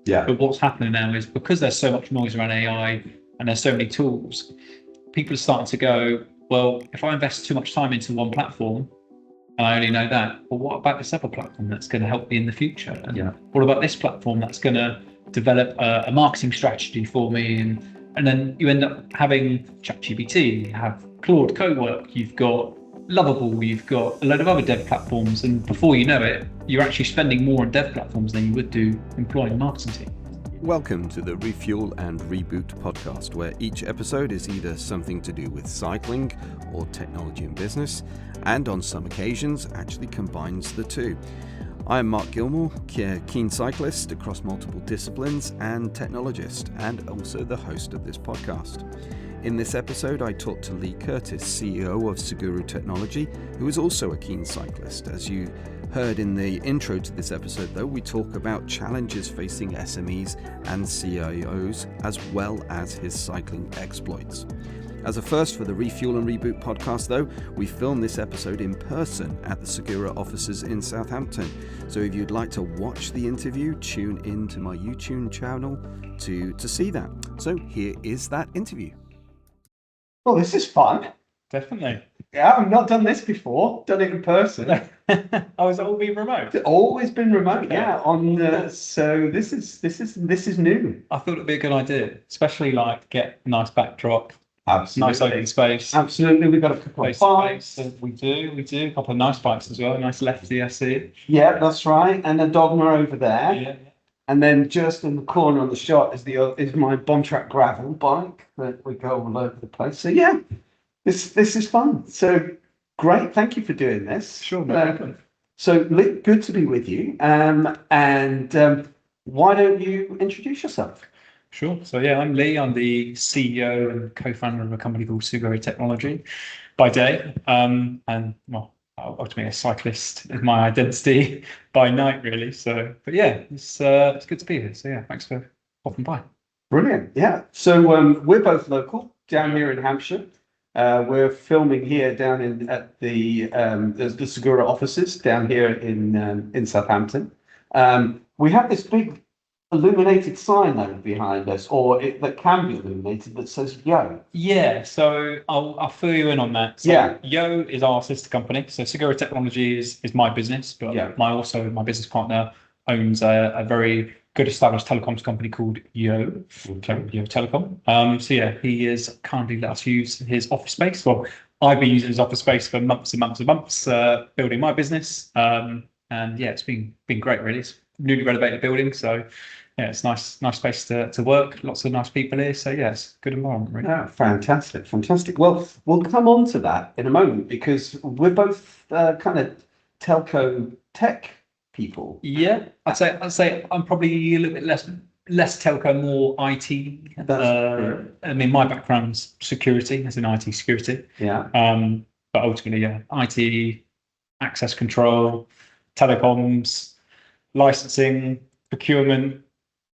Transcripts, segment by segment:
Yeah. But what's happening now is because there's so much noise around AI and there's so many tools, people are starting to go, well, if I invest too much time into one platform and I only know that, well, what about this other platform that's going to help me in the future? And what about this platform that's going to develop a marketing strategy for me? And then you end up having ChatGPT, you have Claude Cowork, you've got Lovable, you've got a load of other dev platforms, and before you know it, you're actually spending more on dev platforms than you would do employing a marketing team. Welcome to the Refuel and Reboot podcast, where each episode is either something to do with cycling or technology and business, and on some occasions actually combines the two. I am Mark Gilmore, keen cyclist across multiple disciplines and technologist, and also the host of this podcast. In this episode, I talked to Lee Curtis, CEO of Seguro Technology, who is also a keen cyclist. As you heard in the intro to this episode, though, we talk about challenges facing SMEs and CIOs, as well as his cycling exploits. As a first for the Refuel and Reboot podcast, though, we filmed this episode in person at the Seguro offices in Southampton. So if you'd like to watch the interview, tune in to my YouTube channel to see that. So here is that interview. Well, this is fun. Definitely. Yeah, I've not done this before. Done it in person. Oh, has it all been remote? It's always been remote. Okay. Yeah. So this is new. I thought it'd be a good idea, especially like get a nice backdrop, Absolutely. nice open space. Absolutely. We've got a couple of bikes. We do. A couple of nice bikes as well. A nice lefty, I see. Yeah, that's right. And a dogma over there. Yeah. And then just in the corner on the shot is my Bontrack gravel bike that we go all over the place. So yeah, this is fun. So great, thank you for doing this. Sure, no problem. So good to be with you. Why don't you introduce yourself? Sure. So yeah, I'm Lee. I'm the CEO and co-founder of a company called Seguro Technology by day, and well, ultimately a cyclist is my identity by night, really. So, but yeah, it's good to be here. So yeah, thanks for popping by. Brilliant. Yeah. So we're both local down here in Hampshire. We're filming here down at the Seguro offices down here in Southampton. We have this big illuminated sign though behind us, that can be illuminated, that says Yo. Yeah, so I'll fill you in on that. So Yeah. Yo is our sister company. So Seguro Technology is my business, but my business partner owns a very good established telecoms company called Yo, Yo Telecom. So yeah, he is kindly let us use his office space. Well, I've been using his office space for months and months and months, building my business. And yeah, it's been great, really. It's a newly renovated building, so yeah, it's nice space to work. Lots of nice people here, so yes, good environment, really. Yeah, fantastic. Well, we'll come on to that in a moment because we're both kind of telco tech people. Yeah, I'd say I'm probably a little bit less telco, more IT. I mean, my background's security, as in IT security. Yeah. But ultimately, yeah, IT, access control, telecoms, licensing, procurement,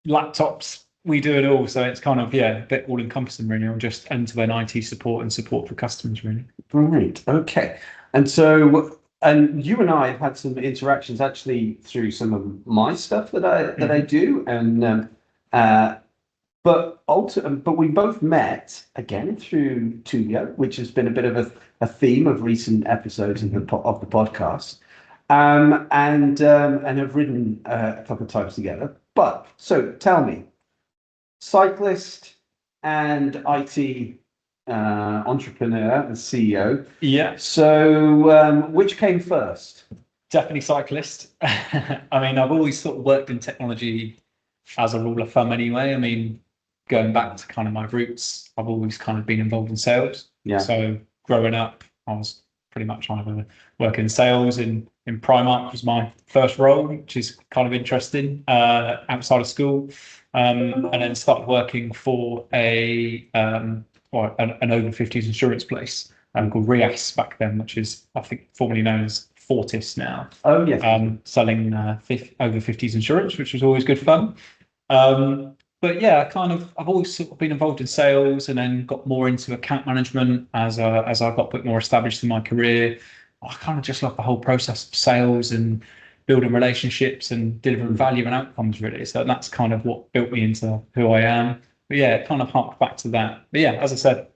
laptops. We do it all, so it's kind of a bit all encompassing, really, on just end-to-end IT support and support for customers, really. Right. Okay. And so. And you and I have had some interactions actually through some of my stuff that I do, and but we both met again through Tuyo, which has been a bit of a theme of recent episodes of the podcast, and have ridden a couple of times together. But so tell me, cyclist and IT. Entrepreneur and CEO. Yeah. So, which came first? Definitely cyclist. I mean, I've always sort of worked in technology as a rule of thumb anyway. I mean, going back to kind of my roots, I've always kind of been involved in sales. Yeah. So growing up, I was pretty much either working in sales in Primark was my first role, which is kind of interesting, outside of school. And then started working for an over 50s insurance place called Rias back then, which is, I think, formerly known as Fortis now. Oh, yes. Selling over 50s insurance, which was always good fun. But yeah, I've always sort of been involved in sales, and then got more into account management as I got a bit more established in my career. I kind of just love the whole process of sales and building relationships and delivering value and outcomes really. So that's kind of what built me into who I am. But yeah, it kind of harked back to that. But yeah, as I said,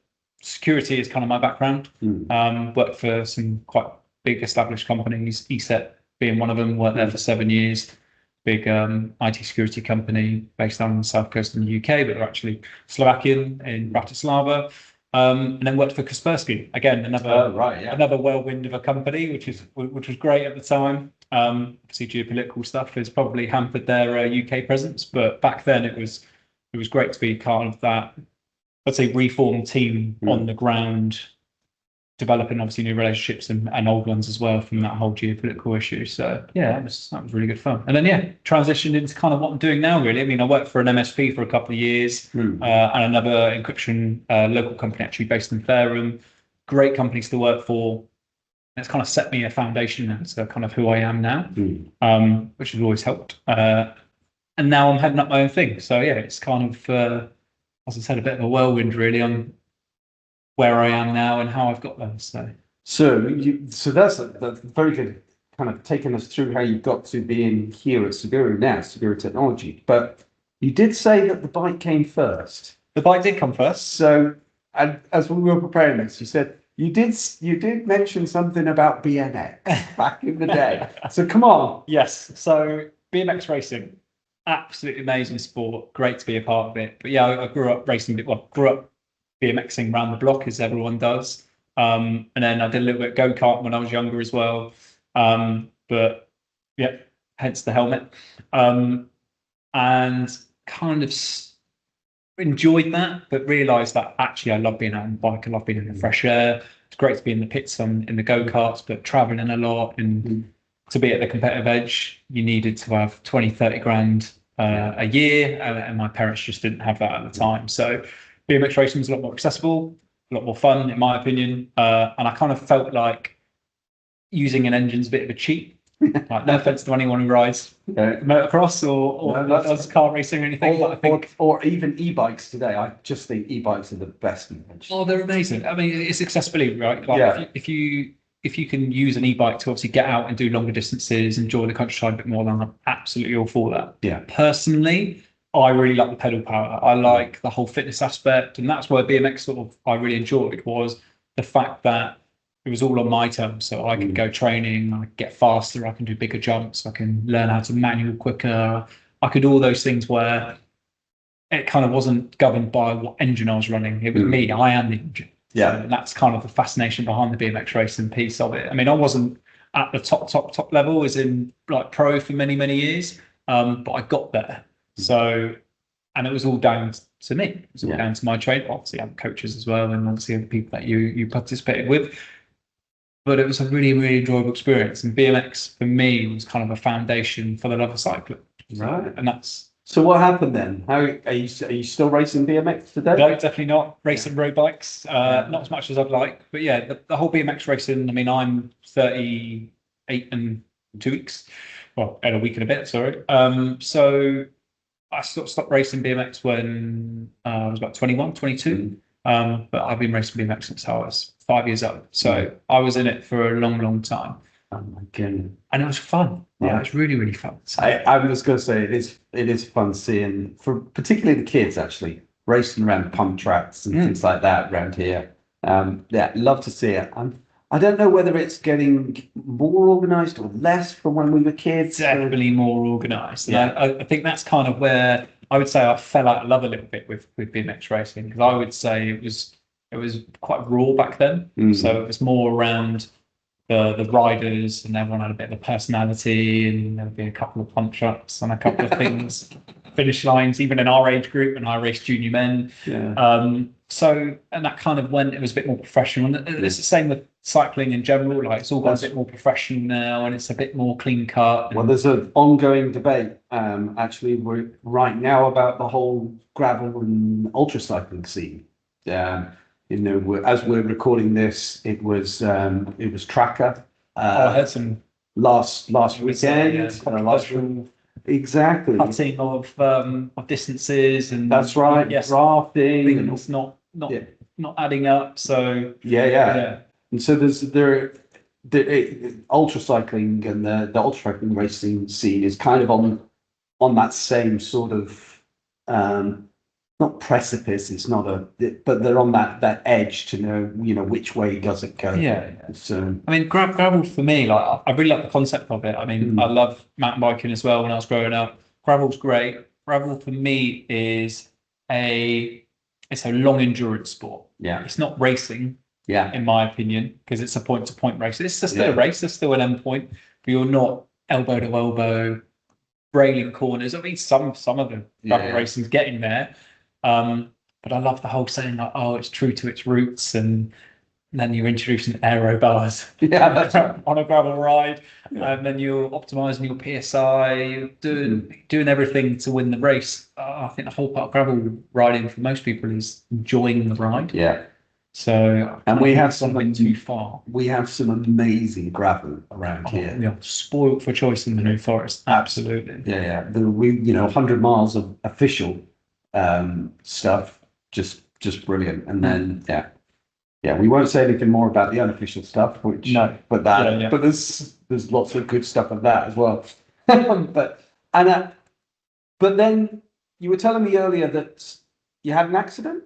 security is kind of my background. Worked for some quite big established companies, ESET being one of them, worked there for 7 years. Big IT security company based on the south coast of the UK, but they're actually Slovakian in Bratislava. And then worked for Kaspersky, again, another whirlwind of a company, which was great at the time. Obviously, geopolitical stuff has probably hampered their UK presence, but back then it was great to be part of that, let's say, reformed team on the ground, developing obviously new relationships and old ones as well from that whole geopolitical issue. So yeah, that was really good fun. And then transitioned into kind of what I'm doing now really. I mean, I worked for an MSP for a couple of years and another encryption local company actually based in Fairham. Great companies to work for. It's kind of set me a foundation as to kind of who I am now, which has always helped. And now I'm heading up my own thing. So yeah, it's kind of, as I said, a bit of a whirlwind really on where I am now and how I've got there. So that's very good, kind of taking us through how you got to being here at Seguro now, Seguro Technology. But you did say that the bike came first. The bike did come first. So, and as we were preparing this, you said you did mention something about BMX back in the day. So come on. Yes. So BMX racing, absolutely amazing sport. Great to be a part of it. But yeah, I grew up BMXing around the block as everyone does. And then I did a little bit of go-kart when I was younger as well. But yeah, hence the helmet. And kind of enjoyed that, but realised that actually I love being out on the bike. I love being in the fresh air. It's great to be in the pits in the go-karts, but travelling a lot and to be at the competitive edge, you needed to have 20, 30 grand a year. And my parents just didn't have that at the time. So BMX racing was a lot more accessible, a lot more fun, in my opinion. And I kind of felt like using an engine's a bit of a cheat. Like, no offense to anyone who rides motocross or does car racing or anything, but I think, or even e-bikes today. I just think e-bikes are the best invention. Oh, they're amazing. I mean, it's accessibility, right? Like if you can use an e-bike to obviously get out and do longer distances, enjoy the countryside a bit more, then I'm absolutely all for that. Yeah. Personally, I really like the pedal power. I like the whole fitness aspect, and that's where BMX I really enjoyed, was the fact that it was all on my terms. So I could go training, I could get faster, I can do bigger jumps, I can learn how to manual quicker. I could do all those things where it kind of wasn't governed by what engine I was running. It was me. I am the engine. Yeah. So that's kind of the fascination behind the BMX racing piece of it. I mean, I wasn't at the top level, as in like pro for many, many years, but I got there. So, and it was all down to me. It was all down to my trade. Obviously, I have coaches as well, and obviously the people that you participated with. But it was a really, really enjoyable experience. And BMX for me was kind of a foundation for the love of cycling. Right. And that's. So what happened then? How are you still racing BMX today? No, definitely not. Racing road bikes, not as much as I'd like. But yeah, the whole BMX racing. I mean, I'm 38 and 2 weeks. Well, and a week and a bit. Sorry. So I sort of stopped racing BMX when I was about 21, 22. But I've been racing BMX since I was 5 years old. So I was in it for a long, long time. Oh my goodness. And it was fun. Yeah, it was really, really fun. So, I was going to say it is fun seeing, for particularly the kids actually, racing around pump tracks and things like that around here. Love to see it. I don't know whether it's getting more organised or less from when we were kids. Definitely more organised. Yeah. I think that's kind of where I would say I fell out of love a little bit with BMX racing, because I would say it was quite raw back then. So it was more around the riders, and everyone had a bit of a personality, and there would be a couple of pump trucks and a couple of things, finish lines, even in our age group, and I raced junior men. So, and that kind of went, it was a bit more professional. And it's the same with cycling in general. Like, it's all got a bit more professional now, and it's a bit more clean cut. Well, there's an ongoing debate, actually, right now about the whole gravel and ultra cycling scene. As we're recording this, it was Tracker. I heard some last weekend. Exactly. Cutting of distances, and that's right. Yes, rafting, and not adding up. So yeah. And so ultra cycling and the ultra cycling racing scene is kind of on that same sort of not precipice. It's not but they're on that edge to know which way does it go. Yeah. So I mean, gravel for me, like I really like the concept of it. I mean, I love mountain biking as well. When I was growing up, gravel's great. Gravel for me is it's a long endurance sport. Yeah, it's not racing. Yeah, in my opinion, because it's a point-to-point race. It's still a race. There's still an end point, but you're not elbow to elbow, railing corners. I mean, some of the gravel racing's getting there, but I love the whole saying like, oh, it's true to its roots, and then you're introducing aero bars on a gravel ride, and then you're optimizing your PSI, you're doing everything to win the race. I think the whole part of gravel riding for most people is enjoying the ride. Yeah. So, and we have something too far. We have some amazing gravel around here. Yeah, spoiled for choice in the New Forest. Absolutely. Yeah. 100 miles of official stuff, just brilliant. And then we won't say anything more about the unofficial stuff, but there's lots of good stuff of that as well. but then you were telling me earlier that you had an accident.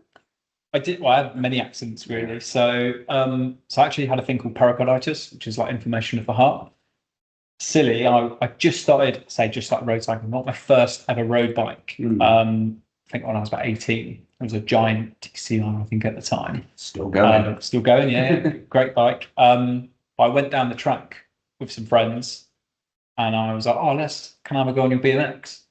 I did. Well, I had many accidents really. So I actually had a thing called pericarditis, which is like inflammation of the heart. Silly. I just started road cycling. Not my first ever road bike. I think when I was about 18, it was a giant TCR, I think at the time. Still going. Yeah. Great bike. I went down the track with some friends, and I was like, "Oh, can I have a go on your BMX?"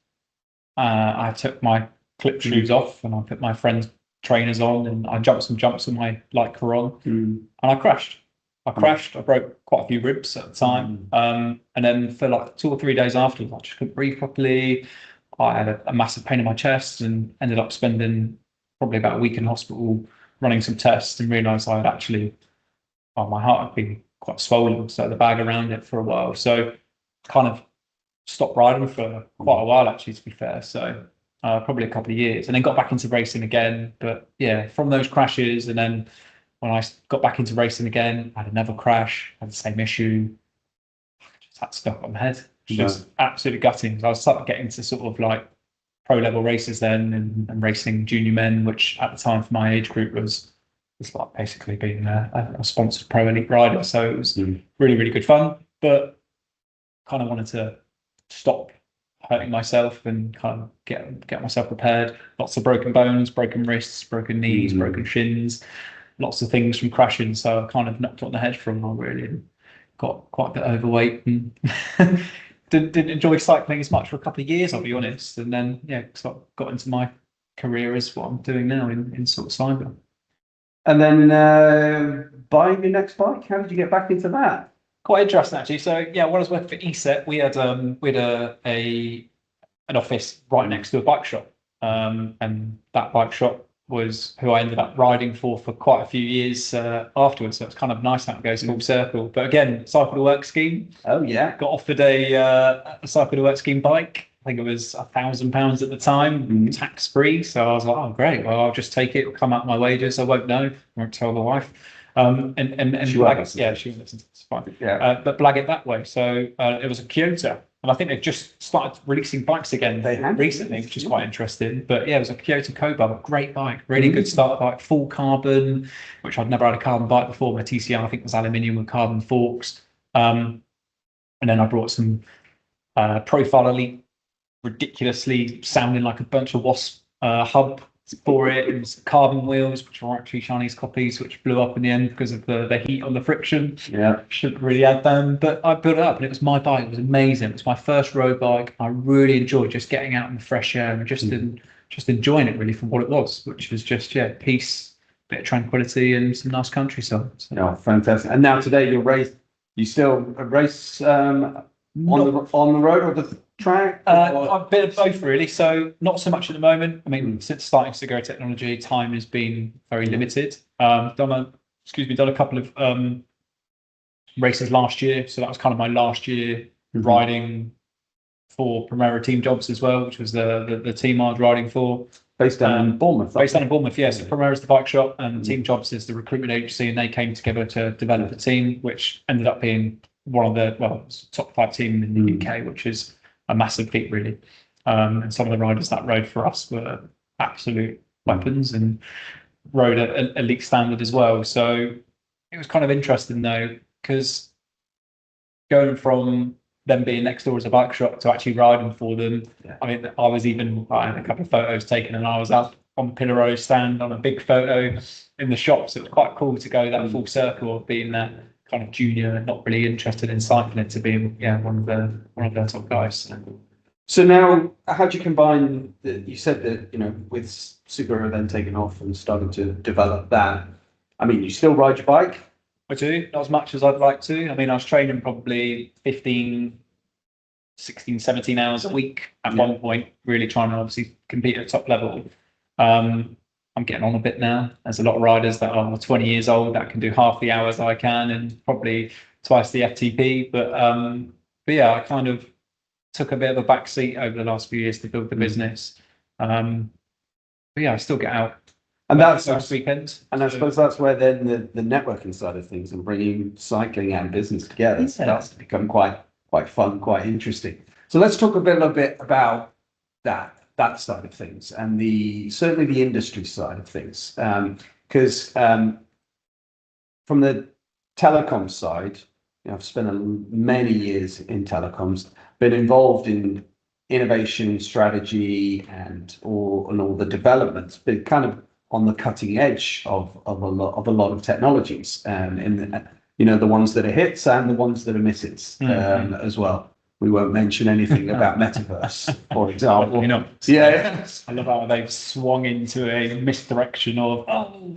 I took my clip shoes off, and I put my friend's trainers on, and I jumped some jumps with my Lycra on, and I crashed. I broke quite a few ribs at the time, and then for like 2 or 3 days after, I just couldn't breathe properly. I had a massive pain in my chest, and ended up spending probably about a week in hospital running some tests, and realised I had actually, my heart had been quite swollen, so the bag around it for a while. So kind of stopped riding for quite a while, actually, to be fair. So probably a couple of years, and then got back into racing again. But yeah, from those crashes, and then when I got back into racing again, I had another crash, had the same issue. I just had stuck on my head. Just absolutely gutting. So I started getting to sort of like pro level races then, and racing junior men, which at the time for my age group was like basically being a sponsored pro elite rider. So it was really, really good fun, but kind of wanted to stop hurting myself and kind of get myself prepared. Lots of broken bones, broken wrists, broken knees, broken shins, lots of things from crashing. So I kind of knocked on the head for a while really, and got quite a bit overweight, and didn't enjoy cycling as much for a couple of years, I'll be honest. And then sort of got into my career as what I'm doing now in sort of cyber. And then buying your next bike, how did you get back into that? Quite interesting, actually. So when I was working for ESET, we had an office right next to a bike shop, and that bike shop was who I ended up riding for quite a few years afterwards. So it's kind of nice how it goes full circle. But again, cycle to work scheme. Oh yeah, got offered a cycle to work scheme bike. I think it was £1,000 at the time, tax free. So I was like, oh great, well I'll just take it. It'll come out of my wages. I won't know. I won't tell the wife. And she won't listen. Yeah, she won't listen. It's fine. Yeah. But blag it that way. So it was a Kyoto, and I think they've just started releasing bikes again recently, which is quite interesting. But yeah, it was a Kyoto Koba, a great bike, really good starter bike, full carbon, which I'd never had a carbon bike before. My TCR I think was aluminium with carbon forks. And then I brought some Profile Elite, ridiculously sounding like a bunch of wasp hub for it. It was carbon wheels, which were actually Chinese copies, which blew up in the end because of the heat on the friction. Yeah, shouldn't really add them, but I built it up, and it was my bike. It was amazing. It was my first road bike. I really enjoyed just getting out in the fresh air and just enjoying it really for what it was, which was just peace, bit of tranquility, and some nice countryside. So. Fantastic. And now today you still race on the road or the track? A bit of both really. So not so much at the moment. I mean, since starting Seguro Technology, time has been very limited. Done a couple of races last year. So that was kind of my last year riding for Primera Team Jobs as well, which was the team I was riding for. Based down in Bournemouth. Based down in Bournemouth, yeah. So Primera is the bike shop, and Team Jobs is the recruitment agency, and they came together to develop a team, which ended up being one of the top 5 team in the UK, which is a massive feat, really. And some of the riders that rode for us were absolute weapons and rode at elite standard as well. So it was kind of interesting though, because going from them being next door as a bike shop to actually riding for them. Yeah. I mean, I had a couple of photos taken, and I was up on the Pillar Row stand on a big photo in the shop. So it was quite cool to go that full circle of being that kind of junior, not really interested in cycling, to being one of their top guys. So now, how do you combine? You said that with Seguro then taking off and starting to develop that. I mean, you still ride your bike? I do, not as much as I'd like to. I mean, I was training probably 15, 16, 17 hours a week at one point, really trying to obviously compete at top level. I'm getting on a bit now. There's a lot of riders that are 20 years old that can do half the hours I can and probably twice the FTP. But yeah, I kind of took a bit of a back seat over the last few years to build the business. But yeah, I still get out. And that's last weekend. And I suppose that's where then the networking side of things and bringing cycling and business together starts to become quite fun, quite interesting. So let's talk a little bit about that side of things and certainly the industry side of things. Because from the telecom side, I've spent many years in telecoms, been involved in innovation, strategy, and all the developments, but kind of on the cutting edge of a lot of technologies, in the ones that are hits and the ones that are misses, as well. We won't mention anything about metaverse, for example. Yeah. I love how they've swung into a misdirection of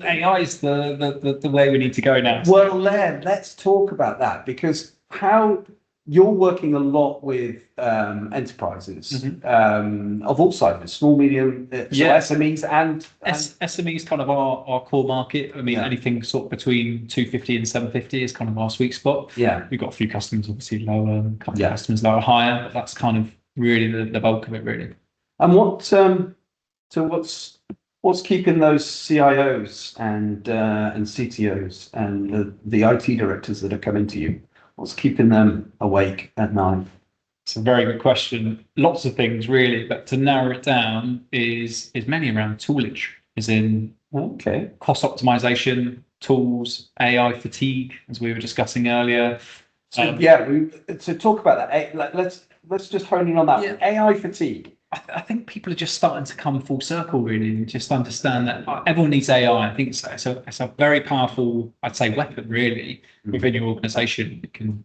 AI is the way we need to go now. Well, let's talk about that, because how you're working a lot with enterprises of all sizes, small, medium, SMEs and SMEs kind of our core market. I mean, anything sort of between 250 and 750 is kind of our sweet spot. Yeah, we've got a few customers obviously lower, a couple of customers lower, higher, but that's kind of really the bulk of it, really. And what's keeping those CIOs and CTOs and the IT directors that are coming to you? What's keeping them awake at night? It's a very good question. Lots of things, really, but to narrow it down is mainly around toolage, as in cost optimization, tools, AI fatigue, as we were discussing earlier. So to talk about that, let's just hone in on that. Yeah. AI fatigue. I think people are just starting to come full circle, really, and just understand that everyone needs AI. I think so. So it's a very powerful, I'd say, weapon, really, within your organization. It can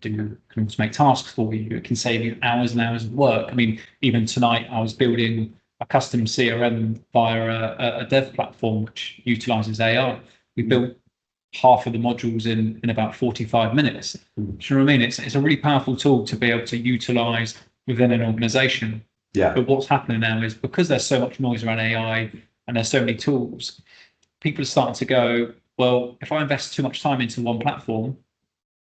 automate tasks for you. It can save you hours and hours of work. I mean, even tonight, I was building a custom CRM via a dev platform which utilizes AI. We built half of the modules in about 45 minutes. Do you know what I mean? It's a really powerful tool to be able to utilize within an organization. Yeah. But what's happening now is, because there's so much noise around AI and there's so many tools, people are starting to go, well, if I invest too much time into one platform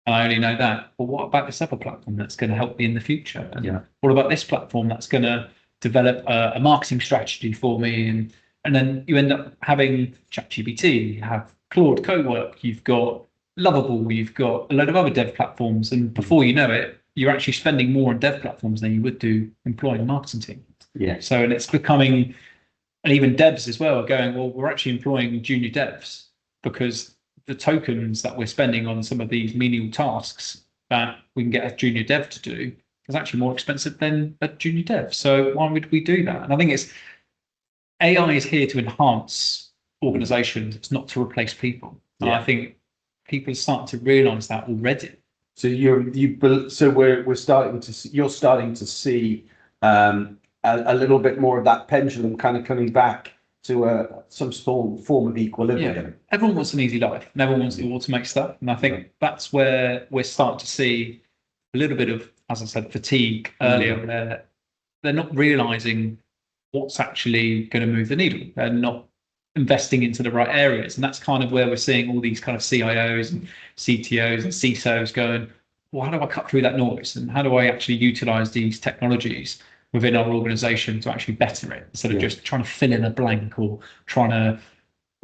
and I only know that, well, what about this other platform that's going to help me in the future? And what about this platform that's going to develop a marketing strategy for me? And then you end up having ChatGPT, you have Claude Cowork, you've got Lovable, you've got a load of other dev platforms, and before you know it, you're actually spending more on dev platforms than you would do employing a marketing team. Yeah. So, and it's becoming, and even devs as well, going, well, we're actually employing junior devs because the tokens that we're spending on some of these menial tasks that we can get a junior dev to do is actually more expensive than a junior dev. So why would we do that? And I think AI is here to enhance organizations. It's not to replace people. And I think people are starting to realize that already. So you're starting to see a little bit more of that pendulum kind of coming back to some form of equilibrium. Yeah. Everyone wants an easy life. And everyone wants to automate stuff. And I think that's where we're starting to see a little bit of, as I said, fatigue earlier, where they're not realizing what's actually going to move the needle. They're not investing into the right areas. And that's kind of where we're seeing all these kind of CIOs and CTOs and CISOs going, well, how do I cut through that noise? And how do I actually utilize these technologies within our organization to actually better it, instead of just trying to fill in a blank or trying to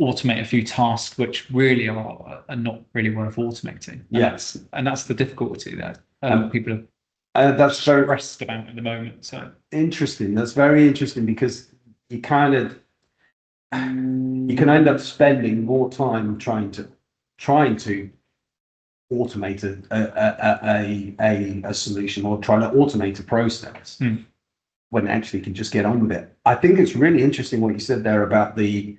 automate a few tasks which really are not really worth automating. And that's the difficulty that people are that's very stressed about at the moment. So interesting. That's very interesting, because you can end up spending more time trying to automate a solution, or trying to automate a process, when actually you can just get on with it. I think it's really interesting what you said there about the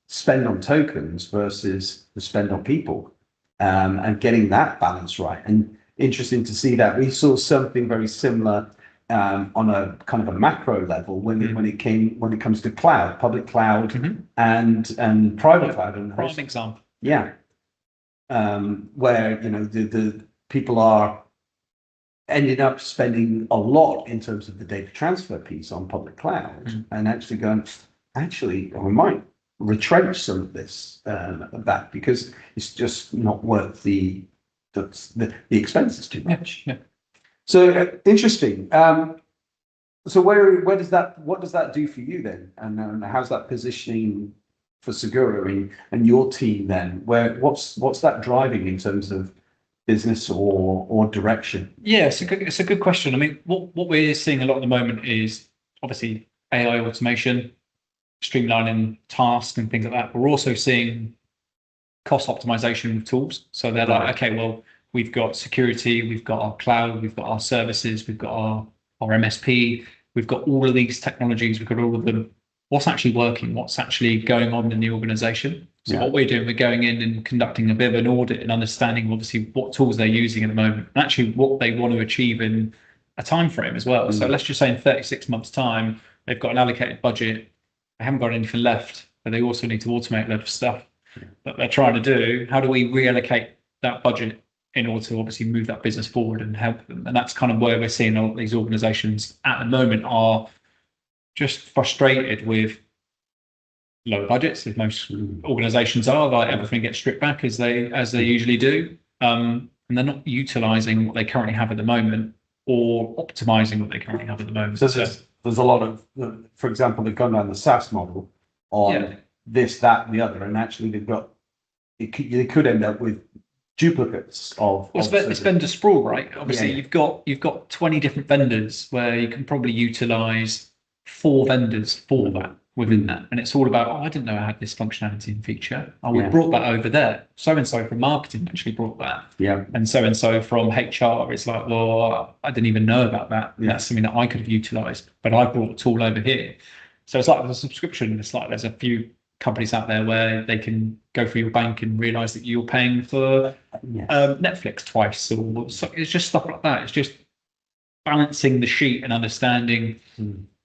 spend on tokens versus the spend on people, and getting that balance right. And interesting to see that we saw something very similar on a kind of a macro level when it comes to cloud, public cloud, and private cloud. And prime example. Yeah. Where the people are ending up spending a lot in terms of the data transfer piece on public cloud, and actually going, we might retrench some of this that, because it's just not worth the expenses too much. So interesting. So what does that do for you then, and how's that positioning for Seguro and your team then? What's that driving in terms of business or direction? Yeah, it's a good question. I mean, what we're seeing a lot at the moment is obviously AI automation, streamlining tasks and things like that. We're also seeing cost optimization with tools. So they're like, okay, well, we've got security, we've got our cloud, we've got our services, we've got our MSP, we've got all of these technologies, we've got all of them. What's actually working? What's actually going on in the organization? So what we're doing, we're going in and conducting a bit of an audit and understanding, obviously, what tools they're using at the moment, and actually what they want to achieve in a time frame as well. So let's just say in 36 months' time, they've got an allocated budget, they haven't got anything left, but they also need to automate a lot of stuff that they're trying to do. How do we reallocate that budget in order to obviously move that business forward and help them? And that's kind of where we're seeing a lot of these organizations at the moment are just frustrated with low budgets, as most organizations are. Like, everything gets stripped back as they usually do, and they're not utilizing what they currently have at the moment, or optimizing what they currently have at the moment. So there's a lot of, for example, they've gone down the SaaS model on this, that, and the other, and actually they could end up with duplicates of. Well, it's vendor sprawl, right? Obviously, you've got 20 different vendors where you can probably utilize 4 vendors for that within that, and it's all about, I didn't know I had this functionality and feature. We brought that over there. So and so from marketing actually brought that. And so from HR, it's like, well, I didn't even know about that. That's something that I could have utilized, but I brought a tool over here. So it's like the subscription. It's like there's a few companies out there where they can go through your bank and realize that you're paying for Netflix twice, or it's just stuff like that. It's just balancing the sheet and understanding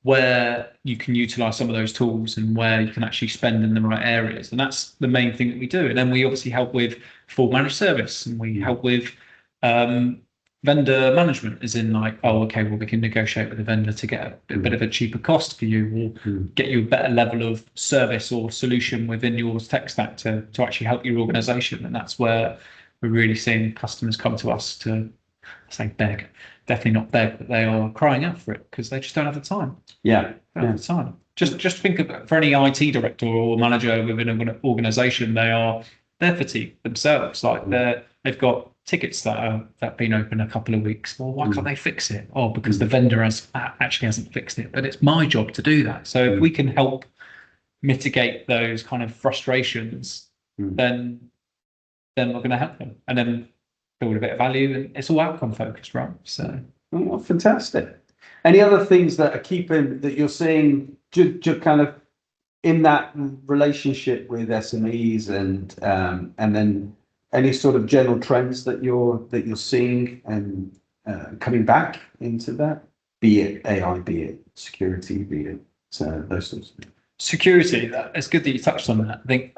where you can utilize some of those tools and where you can actually spend in the right areas. And that's the main thing that we do. And then we obviously help with full managed service, and we help with vendor management, as in like, oh, okay, well, we can negotiate with the vendor to get a bit of a cheaper cost for you, or get you a better level of service or solution within your tech stack to actually help your organization. And that's where we're really seeing customers come to us to, I say beg, definitely not beg, but they are crying out for it because they just don't have the time. Don't have the time. Just think of, for any IT director or manager within an organization, they're fatigued themselves. Like they've got tickets that have been open a couple of weeks. Well, why can't they fix it? Oh, because the vendor actually hasn't fixed it. But it's my job to do that. So if we can help mitigate those kind of frustrations, then we're going to help them, and then build a bit of value. And it's all outcome focused, right? So fantastic. Any other things that you're seeing just kind of in that relationship with SMEs, and then any sort of general trends that you're seeing and coming back into that, be it AI, be it security, be it those sorts of things? Security, it's good that you touched on that. I think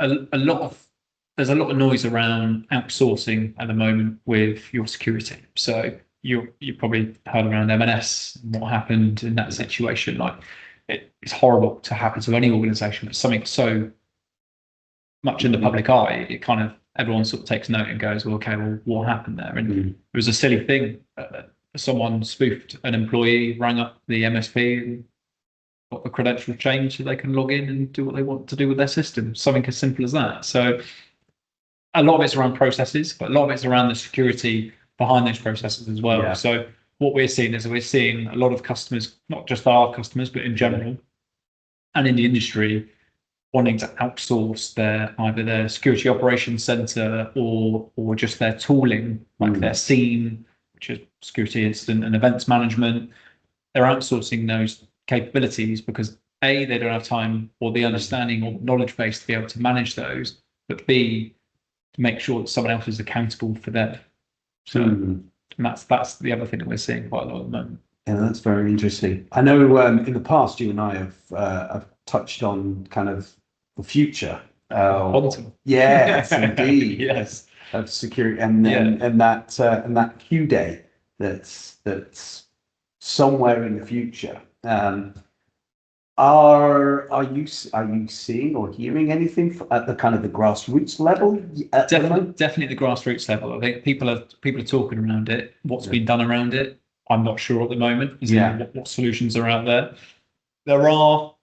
there's a lot of noise around outsourcing at the moment with your security. So you probably heard around M&S and what happened in that situation. Like, it's horrible to happen to any organization, but something so much in the public eye, it kind of, everyone sort of takes note and goes, well, okay, well, what happened there? And it was a silly thing someone spoofed an employee, rang up the MSP, and got the credentials changed so they can log in and do what they want to do with their system. Something as simple as that. So a lot of it's around processes, but a lot of it's around the security behind those processes as well. Yeah. So what we're seeing is we're seeing a lot of customers, not just our customers, but in general, and in the industry, wanting to outsource either their security operations center or just their tooling, like their SIEM, which is security incident and events management. They're outsourcing those capabilities because A, they don't have time or the understanding or knowledge base to be able to manage those, but B, to make sure that someone else is accountable for them. So and that's the other thing that we're seeing quite a lot at the moment. Yeah, that's very interesting. I know in the past you and I have touched on kind of the future. Yes, indeed. Yes. Of security and that Q day that's somewhere in the future. Are you seeing or hearing anything at the kind of the grassroots level? Definitely the grassroots level. I think people are talking around it. What's been done around it, I'm not sure at the moment. What solutions are out there? There are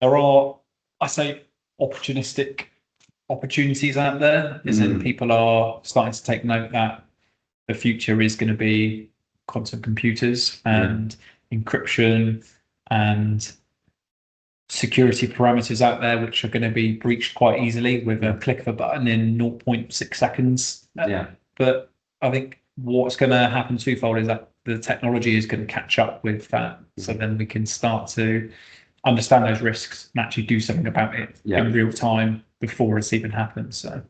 I say opportunistic opportunities out there. As in people are starting to take note that the future is going to be quantum computers and encryption and security parameters out there which are going to be breached quite easily with a click of a button in 0.6 seconds. But I think what's going to happen twofold is that the technology is going to catch up with that. So then we can start to understand those risks and actually do something about it in real time before it's even happened. So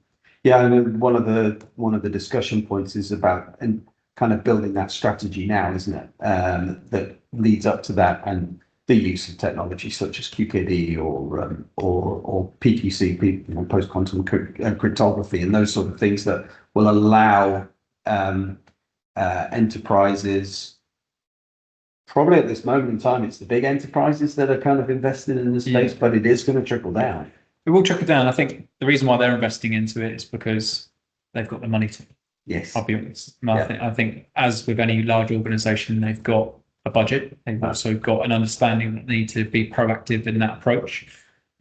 and one of the discussion points is about and kind of building that strategy now, isn't it? That leads up to that and the use of technology such as QKD or PQC, post-quantum cryptography, and those sort of things that will allow enterprises. Probably at this moment in time, it's the big enterprises that are kind of invested in the space, but it is going to trickle down. It will trickle down. I think the reason why they're investing into it is because they've got the money to. Yes, I'll be honest. I think as with any large organisation, they've got a budget. They've also got an understanding that they need to be proactive in that approach.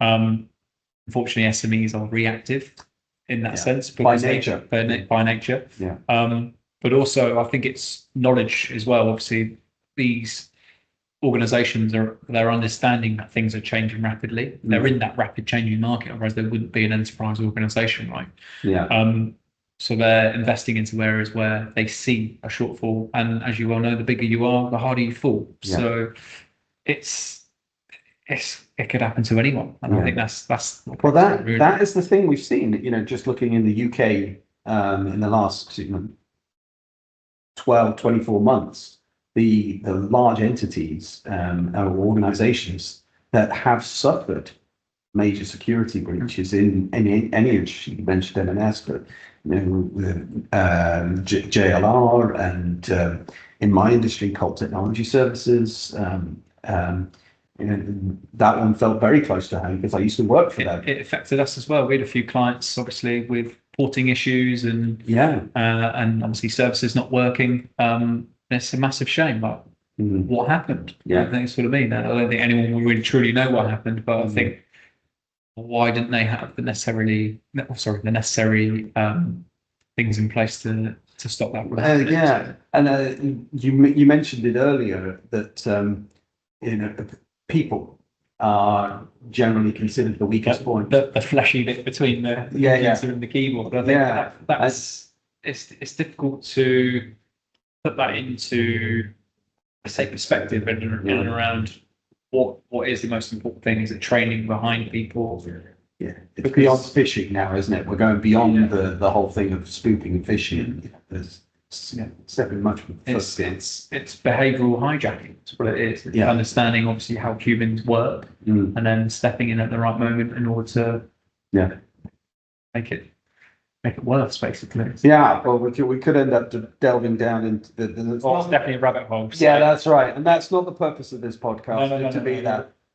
Unfortunately, SMEs are reactive in that sense by nature. By nature. But also, I think it's knowledge as well. Obviously, these organizations they're understanding that things are changing rapidly. They're in that rapid changing market, otherwise there wouldn't be an enterprise organization, right? So they're investing into areas where they see a shortfall, and as you well know, the bigger you are, the harder you fall. So it could happen to anyone, and I think that's well, that is the thing we've seen. Just looking in the UK in the last 12, 24 months, the large entities or organizations that have suffered major security breaches in any industry. You mentioned M&S, but JLR and in my industry, Colt Technology Services. That one felt very close to home because I used to work for them. It affected us as well. We had a few clients, obviously, with porting issues and obviously services not working. It's a massive shame, but what happened? I think it's what I mean. I don't think anyone will really truly know what happened, but I think why didn't they have the necessary things in place to stop that from happening? And you mentioned it earlier that people are generally considered the weakest point. The fleshy bit between the computer and the keyboard. I think that's it's difficult to put that into perspective and around what is the most important thing. Is it training behind people? It's beyond phishing now, isn't it? We're going beyond the whole thing of spoofing and phishing. There's stepping much further. It's behavioural hijacking. That's what it is. It's understanding obviously how humans work and then stepping in at the right moment in order to make it worse, basically. Well, we could end up delving down into the it's definitely a rabbit hole. So. Yeah, that's right, and that's not the purpose of this podcast.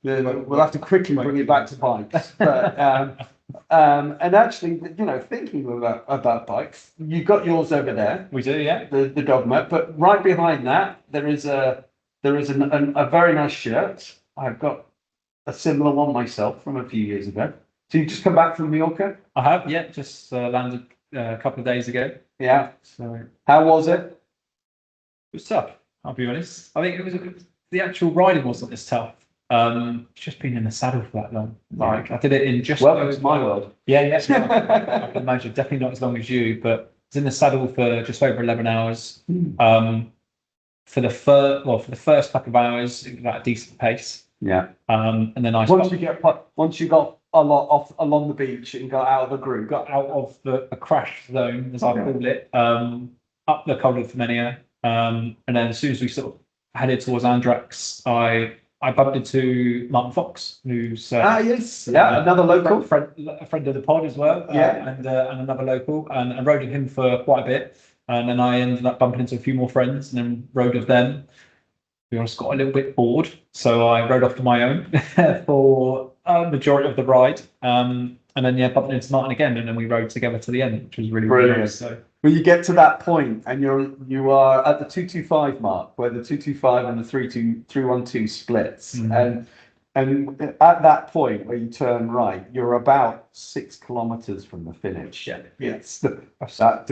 We'll have to quickly bring it back to pints. But And actually, thinking about bikes, you've got yours over there, We do, yeah. the dogma, but right behind that, there is a very nice shirt. I've got a similar one myself from a few years ago. So you just come back from Mallorca? I have, yeah, just landed a couple of days ago. Yeah. So How was it? it was tough, I'll be honest. I think the actual riding wasn't as tough. It's just been in the saddle for that long. Like I did it in just Welcome to my world. Yeah, I can imagine. Definitely not as long as you, but I was in the saddle for just over 11 hours. For the first couple of hours, it was at a decent pace. Yeah. And then once you got a lot off along the beach and got out of the group, got out of the crash zone, as I call it, up the Col de Femenia, and then as soon as we sort of headed towards Andrax, I bumped into Martin Fox, who's yes, another local a friend of the pod as well, and another local, and rode with him for quite a bit, and then I ended up bumping into a few more friends, and then rode with them. To be honest, got a little bit bored, so I rode off to my own for a majority of the ride, and then bumped into Martin again, and then we rode together to the end, which was really brilliant. nice. So. When you get to that point and you are at the 225 mark, where the 225 and the 312 splits, and at that point where you turn right, you're about 6 kilometers from the finish. Yeah, it's that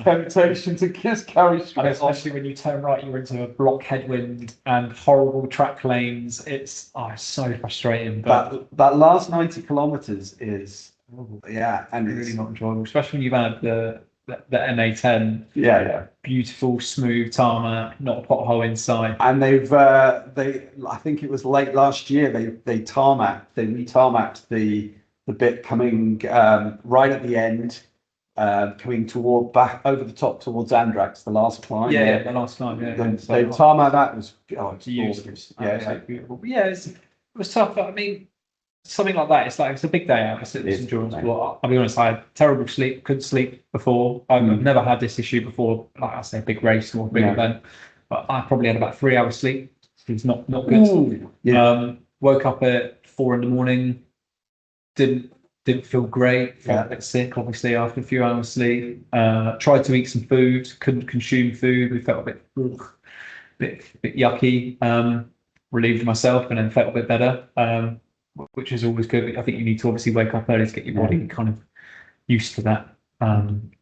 temptation to just carry straight, especially when you turn right, you're into a block headwind and horrible track lanes. It's so frustrating. But that last 90 kilometers is and really not enjoyable, especially when you've had the MA10. Beautiful, smooth tarmac, not a pothole inside. And I think it was late last year, they retarmacked the bit coming right at the end, coming back over the top towards Andrax, the last climb. The last climb. They tarmacked that. Was it's gorgeous. Beautiful. It was tough. But I mean, something like that, it's a big day out. It's endurance sport. I'll be honest, I had terrible sleep, couldn't sleep before. I've never had this issue before, like I say, a big race or a big event. But I probably had about 3 hours sleep. It's not good. Woke up at 4 a.m. Didn't feel great. Felt a bit sick, obviously, after a few hours sleep. Tried to eat some food, couldn't consume food. We felt a bit yucky. Relieved myself and then felt a bit better. Which is always good. I think you need to obviously wake up early to get your body kind of used to that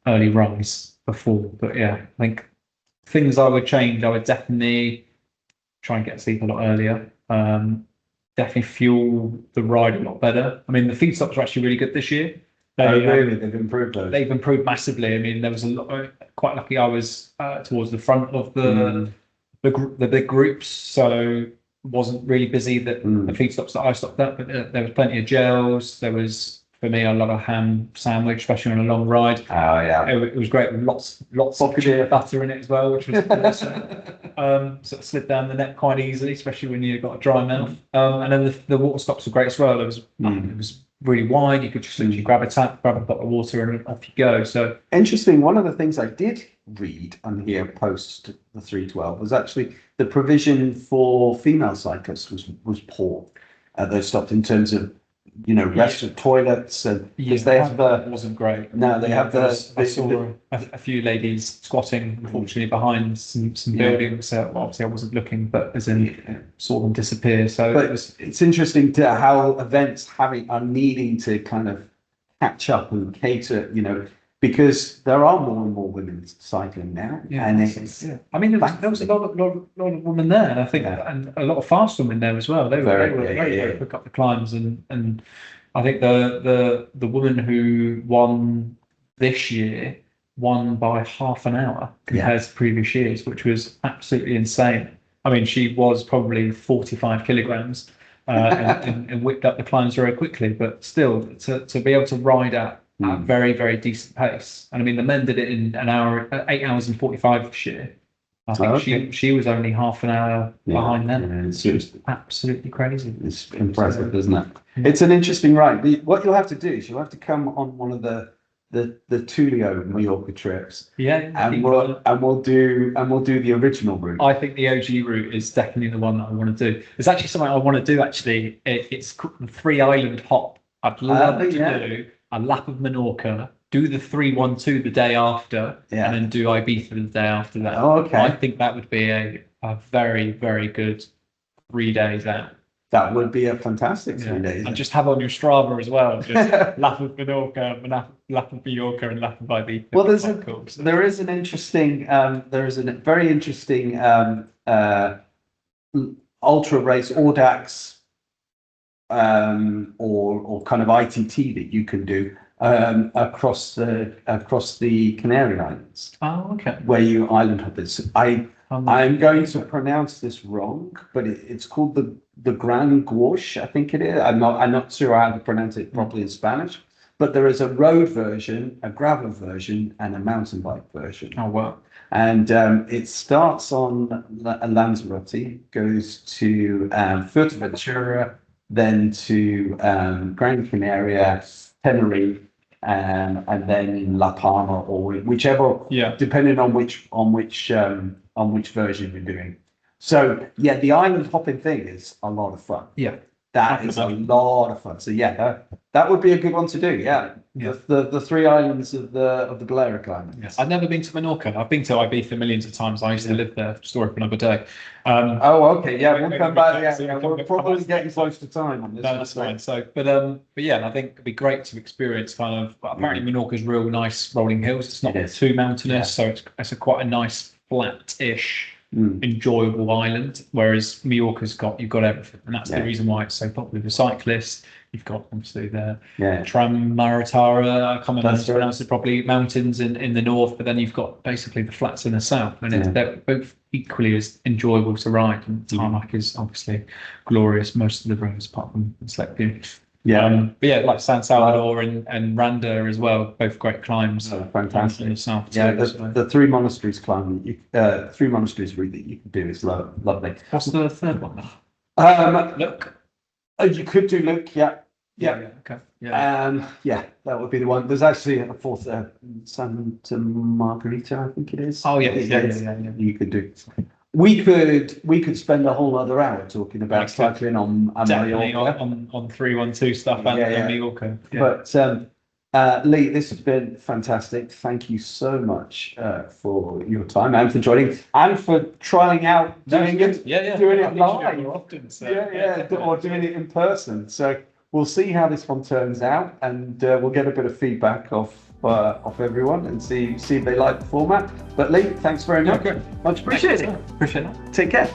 early rise before. But I think things I would change, I would definitely try and get to sleep a lot earlier. Definitely fuel the ride a lot better. I mean, the feed stops are actually really good this year. Really? They've improved those? They've improved massively. I mean, there was a lot. Quite lucky I was towards the front of the big groups, so wasn't really busy the feed stops that I stopped at, but there was plenty of gels. There was, for me, a lot of ham sandwich, especially on a long ride. It was great with lots of butter in it as well, which was awesome. Sort of slid down the neck quite easily, especially when you've got a dry mouth. And then the water stops were great as well. It was really wide. You could just literally grab a tap, grab a bottle of water, and off you go. So interesting. One of the things I did read on here post the 312 was actually the provision for female cyclists was poor. They stopped in terms of rest of toilets, and because they have it wasn't great. No, they have I saw a few ladies squatting, unfortunately, behind some buildings. So obviously I wasn't looking, but as in saw them disappear. So but it's interesting to how events are needing to kind of catch up and cater, because there are more and more women cycling now, and I mean, there was a lot of women there, and I think, and a lot of fast women there as well. They were very quick up the climbs, and I think the woman who won this year won by half an hour compared to previous years, which was absolutely insane. I mean, she was probably 45 kilograms and whipped up the climbs very quickly, but still to be able to ride at a very, very decent pace. And I mean, the men did it in 8 hours and 45 this year. I think she was only half an hour behind them. It's absolutely crazy. It's impressive, isn't it? It's an interesting ride. What you'll have to do is you'll have to come on one of the Tulio Mallorca trips. And we'll do the original route. I think the OG route is definitely the one that I want to do. There's actually something I want to do. Actually, it's called the 3 Island Hop. I'd love to do a lap of Menorca, do the 3-1-2 the day after, and then do Ibiza the day after that. Oh, okay. I think that would be a very, very good 3 days out. That would be a fantastic 3 days. And just have on your Strava as well, just lap of Menorca, lap of Mallorca, and lap of Ibiza. Well, there is an interesting, very interesting ultra race Audax or kind of ITT that you can do across the Canary Islands. Oh, okay. Where you island hoppers. I'm going to pronounce this wrong, but it's called the Gran Gouache, I think it is. I'm not sure how to pronounce it properly in Spanish. But there is a road version, a gravel version, and a mountain bike version. Oh wow! And it starts on Lanzarote, goes to Fuerteventura, then to Gran Canaria, Tenerife, and then La Palma, or whichever, depending on which version you're doing. So yeah, the island hopping thing is a lot of fun. Yeah. That is a lot of fun. So yeah, that would be a good one to do. Yeah, the 3 islands of the Balearic Islands. Yes. I've never been to Menorca. I've been to Ibiza millions of times. I used to live there. Story for another day. Okay. Yeah, we'll come back. Yeah, we're probably getting close to time on this. No, that's fine. So, but yeah, I think it'd be great to experience kind of. Apparently, Menorca's real nice rolling hills. It's not too mountainous, so it's quite a nice flat-ish. Enjoyable island, whereas Mallorca's you've got everything, and that's the reason why it's so popular with cyclists. You've got obviously the Tramaratara, I can't remember how to pronounce it properly, mountains in the north, but then you've got basically the flats in the south, and they're both equally as enjoyable to ride. And tarmac is obviously glorious most of the roads apart from Select View. But yeah, like San Salvador and Randa as well, both great climbs. Oh, fantastic. In the south yeah, too, the 3 monasteries climb, 3 monasteries route that you can do is lovely. What's the third one? Look, you could do Look, yeah. Okay. Yeah. That would be the one. There's actually a 4th, Santa Margarita, I think it is. Oh yeah. You could do. We could spend a whole other hour talking about cycling on Mallorca. on 3-1-2 stuff and Mallorca. Yeah. But Lee, this has been fantastic. Thank you so much for your time and for joining and for trying out doing it live. Often, so. Or doing it in person. So we'll see how this one turns out, and we'll get a bit of feedback off everyone and see if they like the format. But Lee, thanks very much. Okay. Much appreciated. Appreciate that. Take care.